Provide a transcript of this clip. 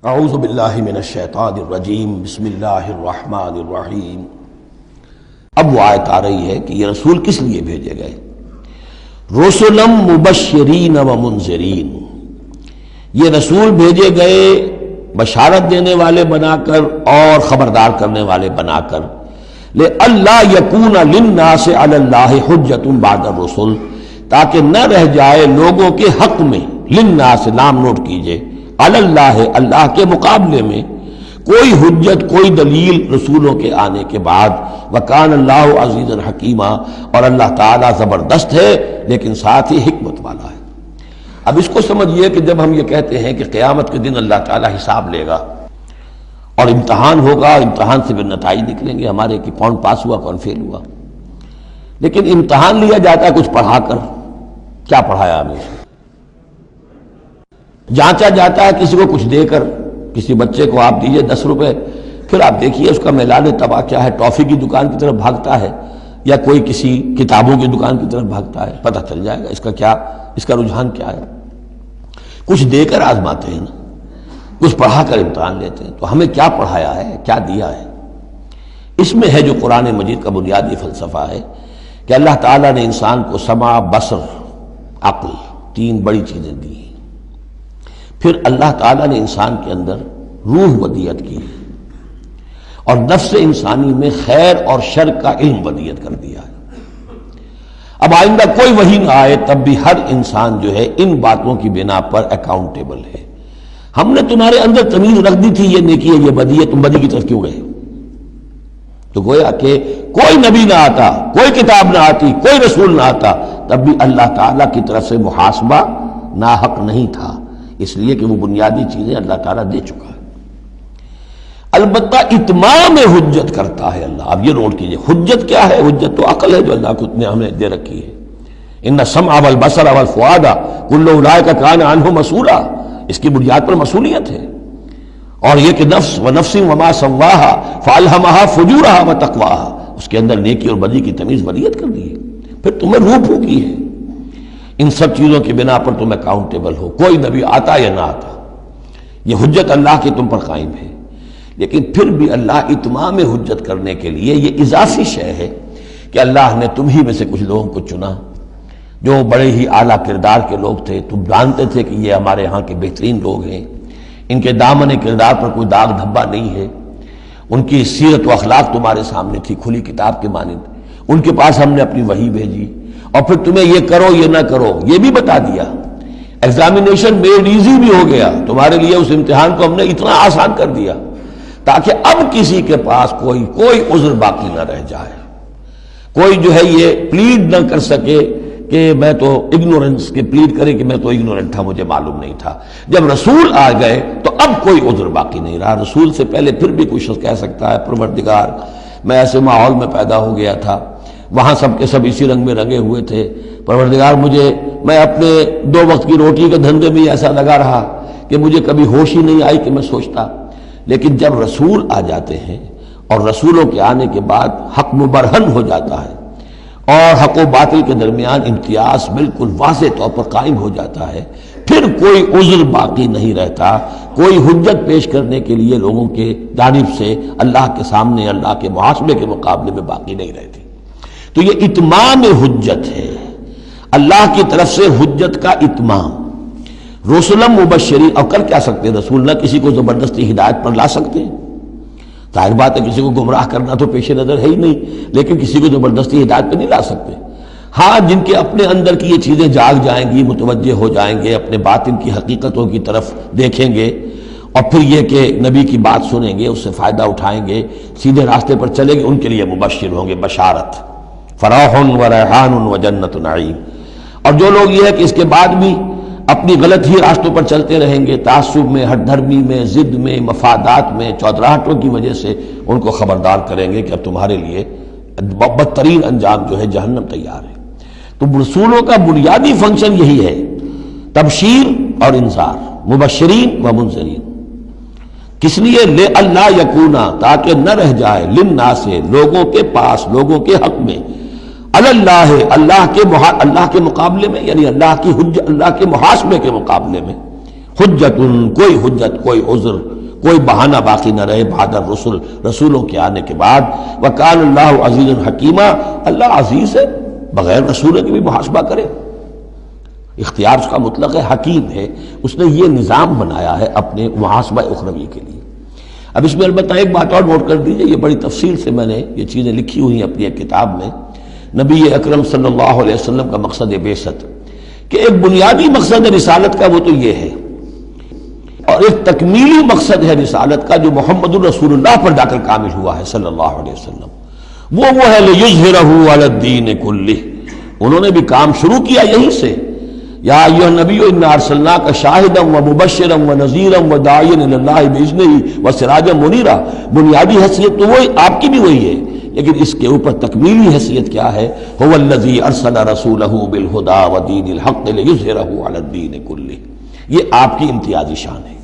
اعوذ باللہ من الشیطان الرجیم، بسم اللہ الرحمن الرحیم۔ اب وہ آیت آ رہی ہے کہ یہ رسول کس لیے بھیجے گئے؟ رسلا مبشرین و منذرین، یہ رسول بھیجے گئے بشارت دینے والے بنا کر اور خبردار کرنے والے بنا کر، لئلا یکون للناس علی اللہ حجۃ بعد الرسل، تاکہ نہ رہ جائے لوگوں کے حق میں، للناس لام نوٹ کیجئے، علی اللہ اللہ کے مقابلے میں کوئی حجت کوئی دلیل رسولوں کے آنے کے بعد، وکان اللہ عزیزا حکیما، اور اللہ تعالیٰ زبردست ہے لیکن ساتھ ہی حکمت والا ہے۔ اب اس کو سمجھیے کہ جب ہم یہ کہتے ہیں کہ قیامت کے دن اللہ تعالیٰ حساب لے گا اور امتحان ہوگا، امتحان سے پھر نتائج نکلیں گے ہمارے کہ کون پاس ہوا کون فیل ہوا، لیکن امتحان لیا جاتا ہے کچھ پڑھا کر، کیا پڑھایا ہمیں؟ جانچا جاتا ہے کسی کو کچھ دے کر، کسی بچے کو آپ دیجئے 10 روپے، پھر آپ دیکھیے اس کا میلان تباہ کیا ہے، ٹافی کی دکان کی طرف بھاگتا ہے یا کوئی کسی کتابوں کی دکان کی طرف بھاگتا ہے، پتہ چل جائے گا اس کا کیا، اس کا رجحان کیا ہے۔ کچھ دے کر آزماتے ہیں نا، کچھ پڑھا کر امتحان لیتے ہیں، تو ہمیں کیا پڑھایا ہے، کیا دیا ہے؟ اس میں ہے جو قرآن مجید کا بنیادی فلسفہ ہے کہ اللہ تعالیٰ نے انسان کو سمع، بصر، عقل، 3 بڑی چیزیں دی، پھر اللہ تعالیٰ نے انسان کے اندر روح ودیت کی اور نفس انسانی میں خیر اور شر کا علم ودیت کر دیا ہے۔ اب آئندہ کوئی وحی نہ آئے تب بھی ہر انسان جو ہے ان باتوں کی بنا پر اکاؤنٹیبل ہے۔ ہم نے تمہارے اندر تمیز رکھ دی تھی، یہ نیکی ہے یہ بدی ہے، تم بدی کی طرف کیوں گئے؟ تو گویا کہ کوئی نبی نہ آتا، کوئی کتاب نہ آتی، کوئی رسول نہ آتا، تب بھی اللہ تعالیٰ کی طرف سے محاسبہ ناحق نہیں تھا، اس لیے کہ وہ بنیادی چیزیں اللہ تعالیٰ دے چکا ہے۔ البتہ اتمام حجت کرتا ہے اللہ۔ اب یہ نوٹ کیجئے، حجت کیا ہے؟ حجت تو عقل ہے جو اللہ کو نے ہمیں دے رکھی ہے۔ ان السمع والبصر والفؤاد کل اولئک کان عنہ مسئولا، اس کی بنیاد پر مسئولیت ہے۔ اور یہ کہ نفس ونفس وما سواها فالہمها فجورها وتقواها، اس کے اندر نیکی اور بدی کی تمیز ودیت کر دی ہے، پھر تمہیں روح پھونکی ہے۔ ان سب چیزوں کی بنا پر تم اکاؤنٹیبل ہو، کوئی نبی آتا یا نہ آتا، یہ حجت اللہ کی تم پر قائم ہے۔ لیکن پھر بھی اللہ اتمام حجت کرنے کے لیے یہ اضافی شے ہے کہ اللہ نے تم ہی میں سے کچھ لوگوں کو چنا جو بڑے ہی اعلیٰ کردار کے لوگ تھے، تم جانتے تھے کہ یہ ہمارے ہاں کے بہترین لوگ ہیں، ان کے دامن کردار پر کوئی داغ دھبا نہیں ہے، ان کی سیرت و اخلاق تمہارے سامنے تھی کھلی کتاب کے مانند، ان کے پاس ہم نے اپنی وحی بھیجی، اور پھر تمہیں یہ کرو یہ نہ کرو یہ بھی بتا دیا۔ ایگزامینیشن میڈ ایزی بھی ہو گیا تمہارے لیے، اس امتحان کو ہم نے اتنا آسان کر دیا تاکہ اب کسی کے پاس کوئی عذر باقی نہ رہ جائے، کوئی جو ہے یہ پلیڈ نہ کر سکے کہ میں تو اگنورنس کے پلیڈ کرے کہ میں تو اگنورنٹ تھا، مجھے معلوم نہیں تھا۔ جب رسول آ گئے تو اب کوئی عذر باقی نہیں رہا۔ رسول سے پہلے پھر بھی کوئی شخص کہہ سکتا ہے پروردگار میں ایسے ماحول میں پیدا ہو گیا تھا، وہاں سب کے سب اسی رنگ میں رنگے ہوئے تھے، پروردگار میں اپنے 2 وقت کی روٹی کے دھندے میں ایسا لگا رہا کہ مجھے کبھی ہوش ہی نہیں آئی کہ میں سوچتا۔ لیکن جب رسول آ جاتے ہیں اور رسولوں کے آنے کے بعد حق مبرہن ہو جاتا ہے اور حق و باطل کے درمیان امتیاز بالکل واضح طور پر قائم ہو جاتا ہے، پھر کوئی عذر باقی نہیں رہتا، کوئی حجت پیش کرنے کے لیے لوگوں کے جانب سے اللہ کے سامنے اللہ کے محاسبے کے مقابلے میں باقی نہیں رہتی۔ تو یہ اتمام حجت ہے، اللہ کی طرف سے حجت کا اتمام۔ رسلا مبشرین، اور کر کیا سکتے ہیں رسول؟ نہ کسی کو زبردستی ہدایت پر لا سکتے ہیں، ظاہر بات ہے کسی کو گمراہ کرنا تو پیش نظر ہے ہی نہیں، لیکن کسی کو زبردستی ہدایت پہ نہیں لا سکتے۔ ہاں جن کے اپنے اندر کی یہ چیزیں جاگ جائیں گی، متوجہ ہو جائیں گے، اپنے باطن کی حقیقتوں کی طرف دیکھیں گے، اور پھر یہ کہ نبی کی بات سنیں گے، اس سے فائدہ اٹھائیں گے، سیدھے راستے پر چلیں گے، ان کے لیے مبشر ہوں گے، بشارت، فراح و ریحان و جنت نعیم۔ اور جو لوگ یہ ہے کہ اس کے بعد بھی اپنی غلط ہی راستوں پر چلتے رہیں گے، تعصب میں، ہٹ دھرمی میں، ضد میں، مفادات میں، چودراہٹوں کی وجہ سے، ان کو خبردار کریں گے کہ اب تمہارے لیے بدترین انجام جو ہے جہنم تیار ہے۔ تو رسولوں کا بنیادی فنکشن یہی ہے، تبشیر اور انذار، مبشرین و منذرین۔ کس لیے؟ لئلا یکونا، تاکہ نہ رہ جائے، للناس، لوگوں کے پاس، لوگوں کے حق میں، اللہ اللہ کے مقابلے میں، یعنی اللہ کی حجت، اللہ کے محاسبے کے مقابلے میں، حجت، کوئی حجت، کوئی عذر، کوئی بہانہ باقی نہ رہے بعد الرسل، رسولوں کے آنے کے بعد۔ وکان اللہ عزیز حکیمہ، اللہ عزیز ہے، بغیر رسولوں کے بھی محاسبہ کرے، اختیار اس کا مطلق ہے، حکیم ہے، اس نے یہ نظام بنایا ہے اپنے محاسبہ اخروی کے لیے۔ اب اس میں البتہ ایک بات اور نوٹ کر دیجئے، یہ بڑی تفصیل سے میں نے یہ چیزیں لکھی ہوئی ہیں اپنی ایک کتاب میں، نبی اکرم صلی اللہ علیہ وسلم کا مقصد بعثت، کہ ایک بنیادی مقصد رسالت کا وہ تو یہ ہے، اور ایک تکمیلی مقصد ہے رسالت کا جو محمد الرسول اللہ پر جا کر کامل ہوا ہے صلی اللہ علیہ وسلم، وہ ہے لِيُظْهِرَهُ عَلَى الدِّينِ كُلِّهِ۔ انہوں نے بھی کام شروع کیا یہیں سے، یا ایھا النبی انا ارسلناک شاہدا ومبشرا ونذیرا وداعیا الی اللہ باذنہ وسراجا منیرا۔ بنیادی حیثیت تو وہی آپ کی بھی وہی ہے، لیکن اس کے اوپر تکمیلی حیثیت کیا ہے؟ هو الذی ارسل رسولہ بالہدی ودین الحق لیظہرہ علی الدین کلہ۔ یہ آپ کی امتیازی شان ہے۔